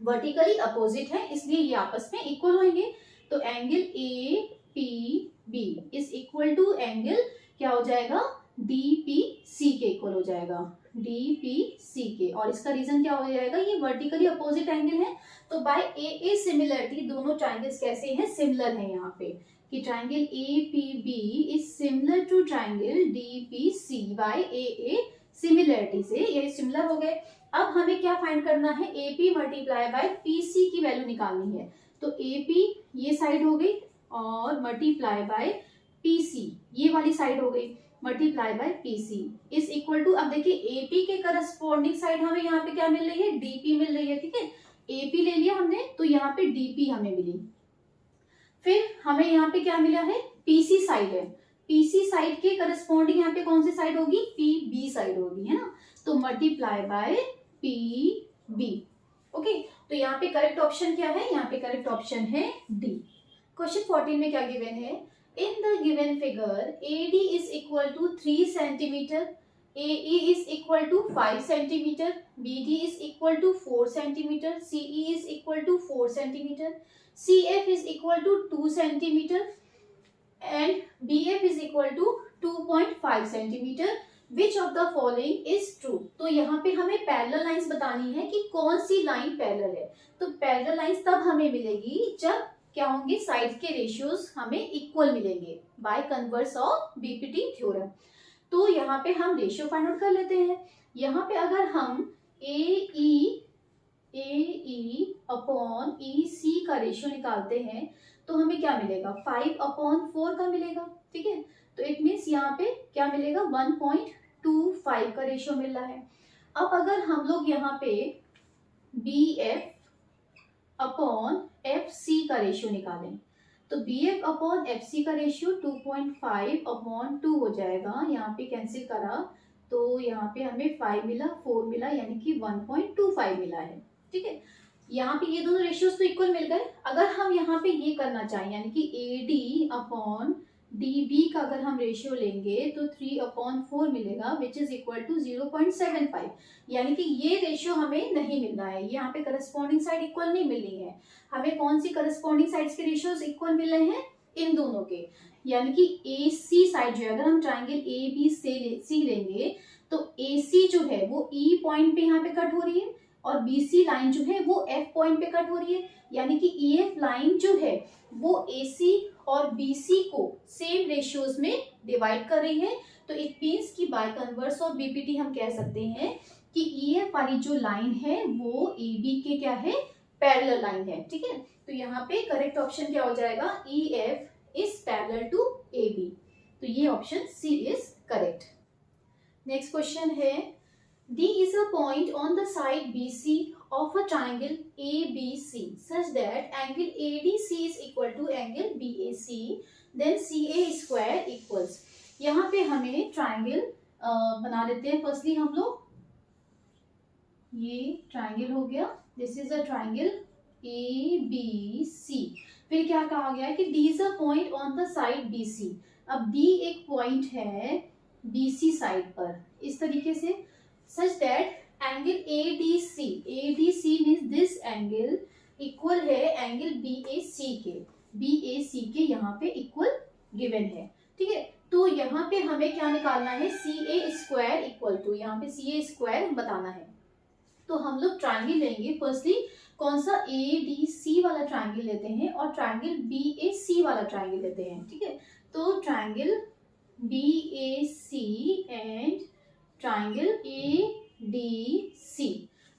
वर्टिकली अपोजिट है, इसलिए ये आपस में इक्वल होंगे। तो angle APB is equal to angle क्या हो जाएगा, DPC के इक्वल हो जाएगा, DPC के। और इसका रीजन क्या हो जाएगा, ये वर्टिकली अपोजिट एंगल है। तो बाय AA सिमिलरिटी दोनों ट्राइंगल्स कैसे हैं, सिमिलर हैं यहाँ पे, कि triangle APB is similar to triangle DPC by AA similarity से ये सिमिलर हो गए। अब हमें क्या फाइंड करना है, AP मल्टीप्लाई बाय PC की वैल्यू निकालनी है। तो AP ये साइड हो गई और मल्टीप्लाई बाय PC ये वाली साइड हो गई, multiply by PC is equal to, अब देखिए AP के करस्पॉन्डिंग साइड हमें यहाँ पे क्या मिल रही है, DP मिल रही है, ठीक है। AP ले लिया हमने तो यहाँ पे DP हमें मिली। फिर हमें यहाँ पे क्या मिला है, PC साइड है, PC साइड के करस्पॉन्डिंग यहाँ पे कौन सी साइड होगी, PB साइड होगी, है ना। तो मल्टीप्लाई बाय PB, ओके। तो यहाँ पे करेक्ट ऑप्शन क्या है, यहाँ पे करेक्ट ऑप्शन है D। क्वेश्चन 14 में क्या गिवन है, in the given figure AD is equal to 3 centimetre, AE is equal to 5 centimeter, BD is equal to 4 centimeter, CE is equal to 4 centimeter, CF is equal to 2 centimeter and BF is equal to 2.5 centimeter. Which of the following is true? तो यहाँ पे हमें parallel lines बतानी है कि कौन सी line parallel है। तो पैरेलल लाइंस तब हमें मिलेगी जब क्या होंगे, साइड के रेशियोज हमें इक्वल मिलेंगे by converse of BPT theorem. तो यहाँ पे हम रेशियो फाइंड आउट कर लेते हैं। यहाँ पे अगर हम AE अपॉन EC का रेशियो निकालते हैं तो हमें क्या मिलेगा, 5/4 का मिलेगा, ठीक है। तो इट मीन्स यहाँ पे क्या मिलेगा 1.25 का रेशियो मिल रहा है। अब अगर हम लोग यहाँ पे BF अपॉन FC का रेशियो निकालें तो BF अपॉन FC का रेशियो 2.5 अपॉन 2 हो जाएगा। यहाँ पे कैंसिल करा तो यहाँ पे हमें 5 मिला, 4 मिला, यानी कि 1.25 मिला है। ठीक है, यहाँ पे ये दोनों रेशियोज तो इक्वल मिल गए। अगर हम यहाँ पे ये करना चाहें यानी कि AD अपॉन DB का अगर हम रेशियो लेंगे तो 3/4 मिलेगा विच इज इक्वल टू 0.75, यानी कि ये रेशियो हमें नहीं मिल रहा है। यहाँ पे करस्पॉन्डिंग साइड इक्वल नहीं मिल रही है। हमें कौन सी करस्पॉन्डिंग साइड्स के रेशियोज इक्वल मिल रहे हैं? इन दोनों के, यानी कि AC साइड जो है, अगर हम ट्राइंगल ABC लेंगे तो AC जो है वो E पॉइंट पे यहाँ पे कट हो रही है और BC लाइन जो है वो F पॉइंट पे कट हो रही है, यानी कि EF लाइन जो है वो AC और BC को सेम रेशियोज में डिवाइड कर रही है। तो इट मीन्स कि बाय कन्वर्स ऑफ BPT हम कह सकते हैं कि EF वाली जो लाइन है वो AB के क्या है? पैरेलल लाइन है। ठीक है, तो यहाँ पे करेक्ट ऑप्शन क्या हो जाएगा? EF is parallel to AB। तो ये option C is correct. Next question है D is a point on the side BC of a triangle ABC such that angle ADC is equal to angle BAC, then CA square equals। यहाँ पे हमें triangle बना लेते हैं। Firstly हम लोग, ये ट्राइंगल हो गया, this is a triangle ABC। फिर क्या कहा गया है कि D is a point on the side BC। अब D एक पॉइंट है BC साइड पर, इस तरीके से such that angle ADC means this angle equal है एंगल BAC के यहाँ पे इक्वल गिवन है। ठीक है, तो यहाँ पे हमें क्या निकालना है? CA स्क्वायर इक्वल टू, यहाँ पे CA स्क्वायर बताना है। तो हम लोग ट्राइंगल लेंगे। फर्स्टली कौन सा? ADC वाला ट्राइंगल लेते हैं और ट्राइंगल BAC वाला ट्राइंगल लेते हैं। ठीक है, तो triangle BAC and triangle ADC।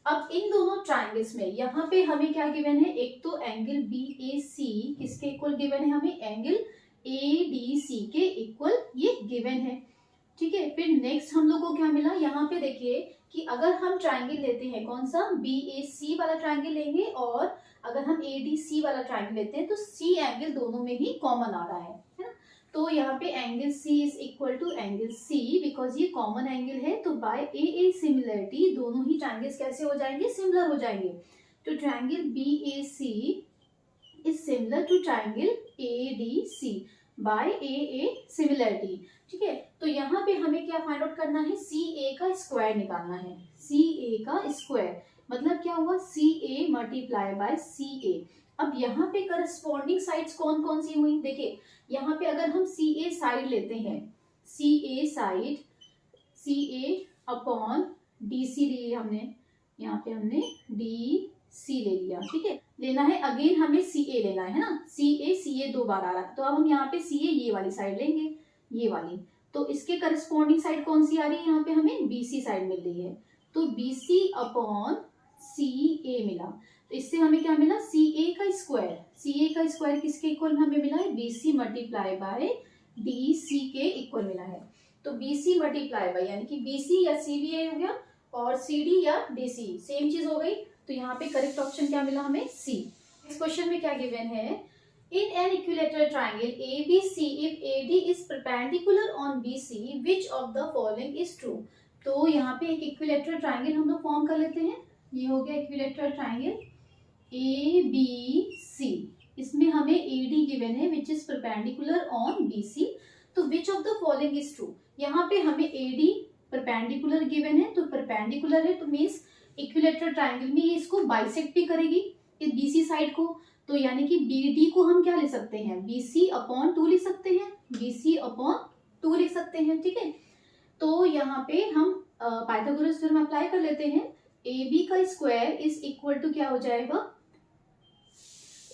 अब इन दोनों ट्राइंगल्स में यहाँ पे हमें क्या गिवन है? एक तो एंगल BAC किसके इक्वल गिवन है? हमें एंगल ADC के इक्वल ये गिवन है। ठीक है, फिर नेक्स्ट हम लोग को क्या मिला? यहाँ पे देखिए कि अगर हम ट्राइंगल लेते हैं, कौन सा? BAC वाला ट्राइंगल लेंगे और अगर हम ADC वाला ट्राइंगल लेते हैं तो C एंगल दोनों में ही कॉमन आ रहा है ना। तो यहाँ पे angle C is equal to angle C because ये कॉमन एंगल है। तो बाय AA सिमिलरिटी दोनों ही ट्राइंगल्स कैसे हो जाएंगे? सिमिलर हो जाएंगे। तो triangle BAC is similar to triangle ADC by AA similarity. ठीक है, तो यहाँ पे हमें क्या फाइंड आउट करना है? CA का स्क्वायर निकालना है। CA का स्क्वायर मतलब क्या हुआ? CA multiply by CA। अब यहाँ पे करस्पॉन्डिंग साइड्स कौन कौन सी हुई? देखिए यहाँ पे अगर हम CA साइड लेते हैं, CA side CA upon DC लिए हमने, यहाँ पे हमने DC ले लिया। ठीक है, लेना है अगेन हमें CA लेना है ना। CA दो बार आ रहा है, तो अब हम यहाँ पे CA ये वाली साइड लेंगे, ये वाली। तो इसके करस्पॉन्डिंग साइड कौन सी आ रही है? यहाँ पे हमें BC साइड मिल रही है। तो BC अपॉन CA मिला। तो इससे हमें क्या मिला? CA का स्क्वायर। CA का स्क्वायर किसके इक्वल हमें मिला है? BC मल्टीप्लाई बाय DC के इक्वल मिला है। तो BC मल्टीप्लाई बाय यानी कि BC या CBA हो गया और CD या DC सेम चीज हो गई। तो यहाँ पे करेक्ट ऑप्शन क्या मिला हमें? C। इस क्वेश्चन में क्या गिवन है? In an equilateral triangle ABC, if AD is perpendicular on BC, which of the following is true? तो यहाँ पे एक इक्विलेटरल ट्राइंगल हम लोग फॉर्म कर लेते हैं। ये हो गया इक्विलेटरल ट्राइंगल ABC। इसमें हमें AD गिवन है which is perpendicular on BC। तो which of the following is true? यहाँ पे हमें AD परपेंडिकुलर गिवन है, तो परपेंडिकुलर है तो मीन्स इक्विलेटरल ट्राइंगल में ये इसको बाइसेक्ट भी करेगी इस BC साइड को। तो यानी कि BD को हम क्या ले सकते हैं? BC अपॉन 2 लिख सकते हैं, BC अपॉन 2 लिख सकते हैं। ठीक है, तो यहाँ पे हम पाइथागोरस थ्योरम अप्लाई कर लेते हैं। AB का स्क्वायर इज इक्वल टू क्या हो जाएगा?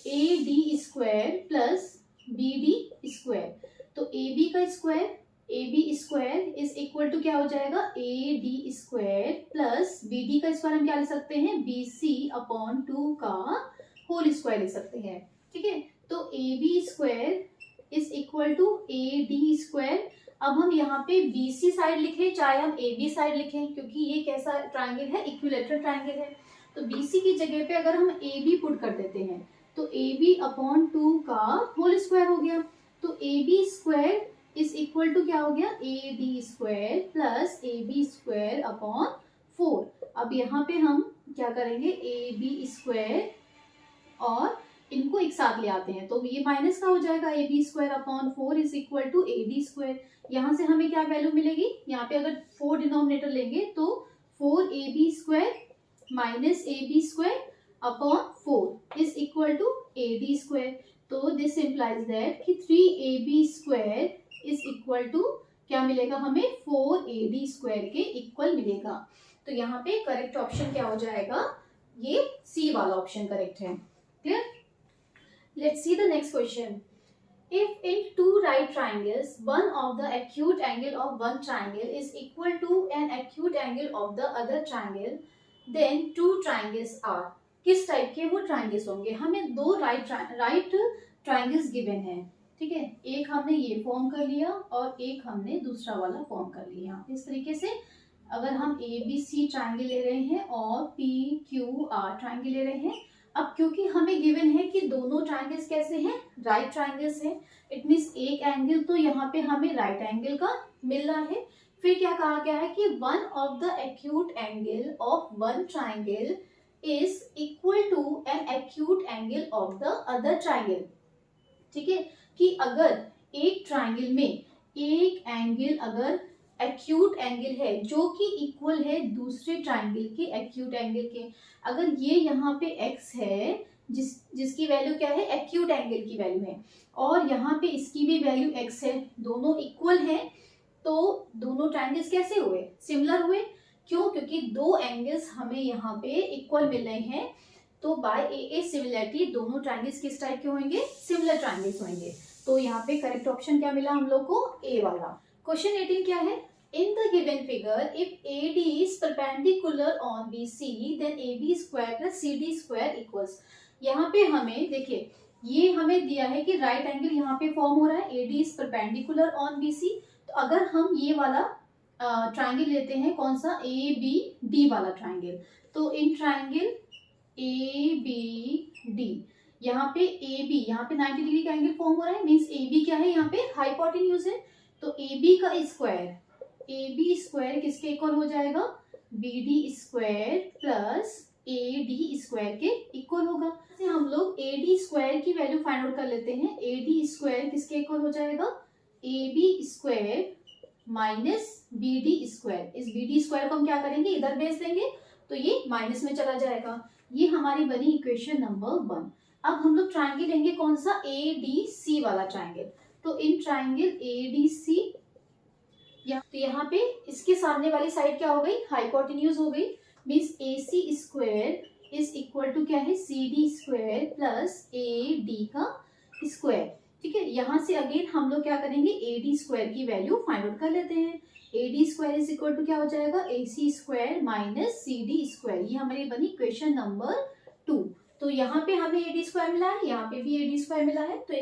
AD square plus BD square. तो AB का square AB square is equal to क्या हो जाएगा? AD स्क्वायर प्लस BD का स्क्वायर हम क्या ले सकते हैं? BC अपॉन 2 का होल स्क्वायर लिख सकते हैं। ठीक है, तो AB square is equal to A D square. अब हम यहाँ पे BC साइड लिखें चाहे हम AB साइड लिखें, क्योंकि ये कैसा ट्राइंगल है, इक्विलेटरल ट्राइंगल है। तो BC की जगह पे अगर हम AB पुट कर देते हैं तो AB अपॉन 2 का होल स्क्वायर हो गया। तो AB square is equal to क्या हो गया, AD square plus AB square upon 4। अब यहाँ पे हम क्या करेंगे, AB स्क्वायर और इनको एक साथ ले आते हैं तो ये माइनस का हो जाएगा, AB square upon 4 is equal to AD square. यहाँ से हमें क्या वैल्यू मिलेगी, यहाँ पे अगर 4 डिनोमिनेटर लेंगे तो 4AB square minus AB square upon 4 is equal to AD square. तो दिस इम्प्लाइज दैट कि 3AB square is equal to क्या मिलेगा हमें, 4AD स्क्वायर के इक्वल मिलेगा। तो यहाँ पे करेक्ट ऑप्शन क्या हो जाएगा, ये सी वाला ऑप्शन करेक्ट है। Clear? Let's see the next question. If in two right triangles, one of the acute angle of one triangle is equal to an acute angle of the other triangle, then two triangles are. किस type के वो triangles होंगे? हमें दो right triangles given है, ठीक है। एक हमने ये फॉर्म कर लिया और एक हमने दूसरा वाला फॉर्म कर लिया। इस तरीके से अगर हम ABC ट्राइंगल ले रहे हैं और PQR ट्राइंगल ले रहे हैं, अब क्योंकि हमें गिवन है कि दोनों ट्राइंगल्स कैसे हैं, राइट ट्राइंगल्स हैं, इट मीन्स एक एंगल तो यहाँ पे हमें राइट एंगल का मिल रहा है। फिर क्या कहा गया है कि one of the acute angle of one triangle is equal to an acute angle of the other triangle. ठीक है, कि अगर एक ट्राइंगल में एक एंगल अगर एक्यूट एंगल है जो कि इक्वल है दूसरे ट्राइंगल के एक्यूट एंगल के, अगर ये यहाँ पे x है जिसकी वैल्यू क्या है, एक्यूट एंगल की वैल्यू है, और यहाँ पे इसकी भी वैल्यू x है, दोनों इक्वल हैं, तो दोनों ट्राइंगल्स कैसे हुए, सिमिलर हुए। क्यों? क्योंकि दो एंगल्स हमें यहाँ पे इक्वल मिल रहे हैं, तो बाय ए सिमिलरिटी दोनों ट्राइंगल्स किस टाइप के होंगे, सिमिलर ट्राइंगल्स होंगे। तो यहाँ पे करेक्ट ऑप्शन क्या मिला हम लोग को, ए वाला। क्वेश्चन 18 क्या है, in the given figure if AD is perpendicular on BC then AB square plus CD square equals। यहाँ पे हमें देखिए ये हमें दिया है कि राइट एंगल यहाँ पे फॉर्म हो रहा है, AD is perpendicular on BC। तो अगर हम ये वाला ट्राइंगल लेते हैं, कौन सा, ABD वाला ट्राइंगल, तो इन ट्राइंगल ABD यहाँ पे AB यहाँ पे 90 डिग्री का एंगल फॉर्म हो रहा है, मीन्स AB क्या है, यहाँ पे हाइपोटेन्यूज है, तो AB का स्क्वायर AB स्क्वायर किसके इक्वल हो जाएगा, BD square plus AD square के इक्वल होगा। जैसे हम लोग AD स्क्वायर की वैल्यू फाइंड आउट कर लेते हैं, AD स्क्वायर किसके इक्वल हो जाएगा, AB square minus BD square. इस BD स्क्वायर को हम क्या करेंगे, इधर भेज देंगे तो ये माइनस में चला जाएगा। ये हमारी बनी इक्वेशन नंबर 1। अब हम लोग ट्राइंगल लेंगे कौन सा, ADC वाला ट्राइंगल। तो इन ट्राइंगल ADC तो यहाँ पे इसके सामने वाली साइड क्या हो गई, हाइपोटेन्यूज हो गई, means AC square is equal to क्या है, CD स्क्वायर प्लस AD का स्क्वायर। ठीक है, यहाँ से अगेन हम लोग क्या करेंगे, AD स्क्वायर की वैल्यू फाइंड आउट कर लेते हैं। AD square is equal to क्या हो जाएगा, AC square minus CD square. ये हमारी बनी इक्वेशन नंबर 2। तो यहाँ पे हमें AD स्क्वायर मिला है, यहाँ पे भी AD स्क्वायर मिला है, तो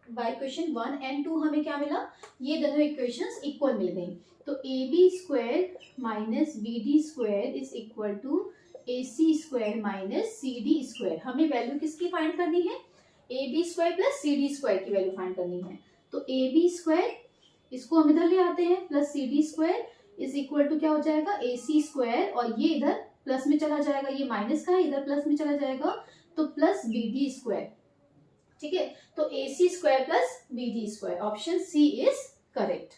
बाय इक्वेशन 1 एंड 2 हमें क्या मिला, ये दोनों इक्वेशंस इक्वल मिल गई। तो AB square minus BD square is equal to AC square minus CD square. हमें वैल्यू किसकी फाइंड करनी है, AB square plus CD square की वैल्यू फाइंड करनी है। तो AB स्क्वायर इसको हम इधर ले आते हैं plus CD square is equal to क्या हो जाएगा, AC स्क्वायर, और ये इधर प्लस में चला जाएगा, ये माइनस का है, इधर प्लस में चला जाएगा, तो प्लस BD स्क्वायर। ठीक है, तो AC square plus BD square, option C is correct.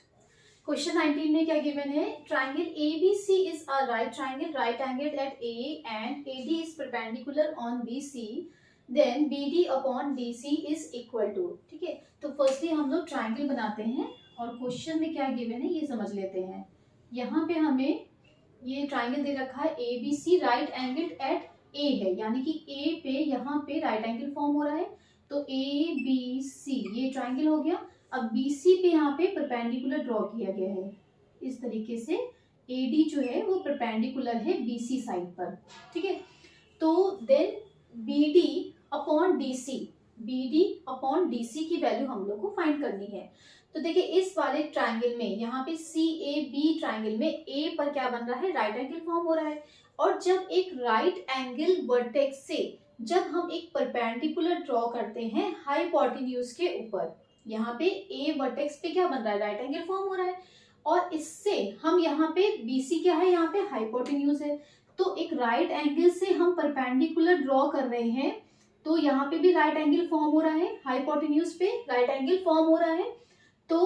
Question 19 में क्या गिवन है, triangle ABC is a right triangle, right angle at A and AD is perpendicular on BC, then BD upon DC is equal to. ठीक है, तो firstly हम लोग triangle बनाते हैं और क्वेश्चन में क्या गिवन है ये समझ लेते हैं। यहाँ पे हमें ये ट्राइंगल दे रखा है ABC right angle at A है, यानी कि A पे यहाँ पे राइट एंगल फॉर्म हो रहा है, तो ABC ये ट्राइंगल हो गया। अब BC पे यहाँ पे परपेंडिकुलर ड्रॉ किया गया है, इस तरीके से AD जो है वो परपेंडिकुलर है BC साइड पर। ठीक है, तो then BD upon DC, BD upon DC की वैल्यू हम लोग को फाइंड करनी है। तो देखिए इस वाले ट्राइंगल में यहाँ पे CAB ट्राइंगल में A पर क्या बन रहा है, राइट एंगल फॉर्म हो रहा है। और जब एक राइट एंगल वर्टेक्स से जब हम एक परपेंडिकुलर ड्रॉ करते हैं हाइपोटेन्यूज के ऊपर, यहाँ पे A वर्टेक्स पे क्या बन रहा है, राइट एंगल फॉर्म हो रहा है। और इससे हम यहाँ पे BC क्या है, यहाँ पे हाइपोटेन्यूज है। तो एक राइट एंगल से हम परपेंडिकुलर ड्रॉ कर रहे हैं, तो यहाँ पे भी राइट एंगल फॉर्म हो रहा है, हाइपोटेन्यूज पे राइट एंगल फॉर्म हो रहा है। तो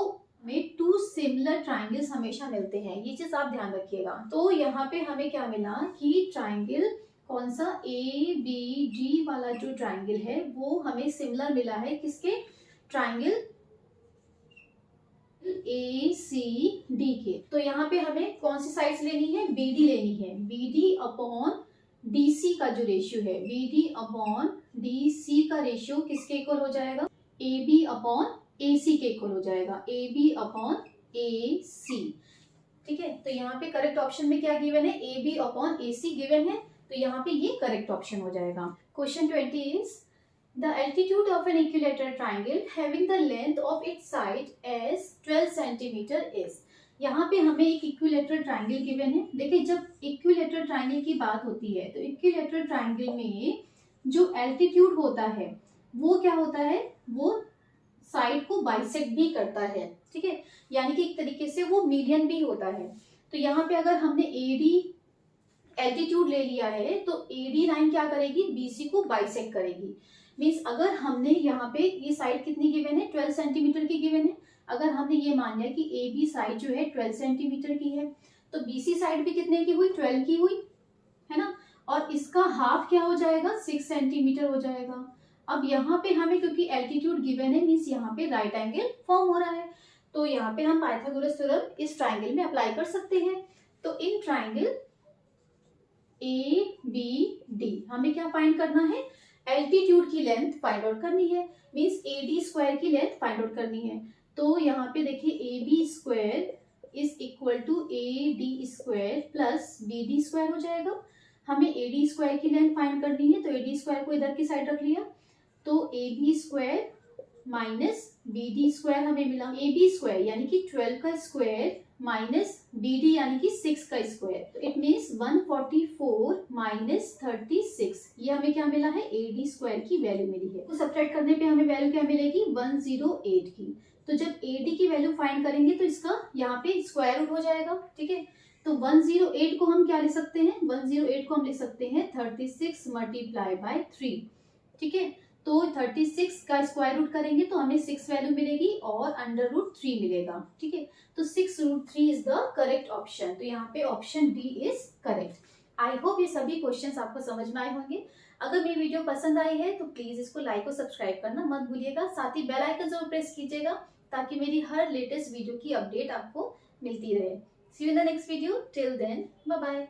हमें टू सिमिलर ट्राइंगल्स हमेशा मिलते हैं, ये चीज आप ध्यान रखिएगा। तो यहाँ पे हमें क्या मिला कि ट्राइंगल कौन सा, ABD वाला जो ट्राइंगल है वो हमें सिमिलर मिला है किसके, ट्राइंगल ACD के। तो यहाँ पे हमें कौन सी साइड्स लेनी है, BD लेनी है। BD अपॉन DC का जो रेशियो है, BD अपॉन DC का रेशियो किसके इक्वल हो जाएगा, AB अपॉन AC के इक्वल हो जाएगा, AB अपॉन AC। ठीक है, तो यहाँ पे करेक्ट ऑप्शन में क्या गिवन है, AB अपॉन AC गिवन है, तो यहाँ पे ये करेक्ट ऑप्शन हो जाएगा। Question 20 is the altitude of an equilateral triangle having the length of its side as 12 centimeter is। यहाँ पे हमें एक इक्विलेटरल ट्राइंगल गिवन है। देखिए जब इक्विलेटरल ट्राइंगल की बात होती है तो इक्विलेटरल ट्राइंगल में जो एल्टीट्यूड होता है वो क्या होता है, वो साइड को बाइसेक्ट भी करता है। ठीक है, यानी कि एक तरीके से वो मीडियन भी होता है। तो यहाँ पे अगर हमने AD एल्टीट्यूड ले लिया है तो AD लाइन क्या करेगी, BC को बाइसेक्ट करेगी। मीन्स अगर हमने यहाँ पे ये साइड कितनी गिवन है, 12 सेंटीमीटर की गिवन है। अगर हमने ये मान लिया कि AB साइड जो है 12 सेंटीमीटर की है तो BC साइड भी कितने की हुई, 12 की हुई है ना। और इसका हाफ क्या हो जाएगा, 6 सेंटीमीटर हो जाएगा। अब यहाँ पे हमें क्योंकि एल्टीट्यूड गिवन है मीन्स यहाँ पे राइट एंगल फॉर्म हो रहा है, तो यहाँ पे हम पाइथागोरस थ्योरम इस ट्राइंगल में अप्लाई कर सकते हैं। तो इन ट्राइंगल ABD हमें क्या फाइंड करना है, एल्टीट्यूड की लेंथ फाइंड आउट करनी है, मींस AD स्क्वायर की लेंथ फाइंड आउट करनी है। तो यहाँ पे देखिए AB square is equal to AD square plus BD square हो जाएगा। हमें AD स्क्वायर की लेंथ फाइंड करनी है, तो AD स्क्वायर को इधर की साइड रख लिया, तो AB square minus BD square हमें मिला। AB स्क्वायर यानी कि 12 का स्क्वायर माइनस BD यानी कि 6 का स्क्वायर, तो इट मीन्स 144 माइनस 36, ये हमें क्या मिला है, AD स्क्वायर की वैल्यू मिली है। तो सब्ट्रैक्ट करने पे हमें वैल्यू क्या मिलेगी, 108 की। तो जब AD की वैल्यू फाइंड करेंगे तो इसका यहाँ पे स्क्वायर रूट हो जाएगा। ठीक है, तो 108 को हम क्या लिख सकते हैं, 108 को हम लिख सकते हैं 36 मल्टीप्लाई बाय 3। ठीक है, तो 36 का स्क्वायर रूट करेंगे तो हमें 6 वैल्यू मिलेगी और अंडर रूट 3 मिलेगा। ठीक है, तो 6 root 3 is the correct option. तो यहाँ पे option D is correct. I hope ये सभी क्वेश्चंस आपको समझ में आए होंगे। अगर मेरी वीडियो पसंद आई है तो प्लीज इसको लाइक और सब्सक्राइब करना मत भूलिएगा। साथ ही बेल आइकन जरूर प्रेस कीजिएगा ताकि मेरी हर लेटेस्ट वीडियो की अपडेट आपको मिलती रहे। See you in the next video, till then bye bye.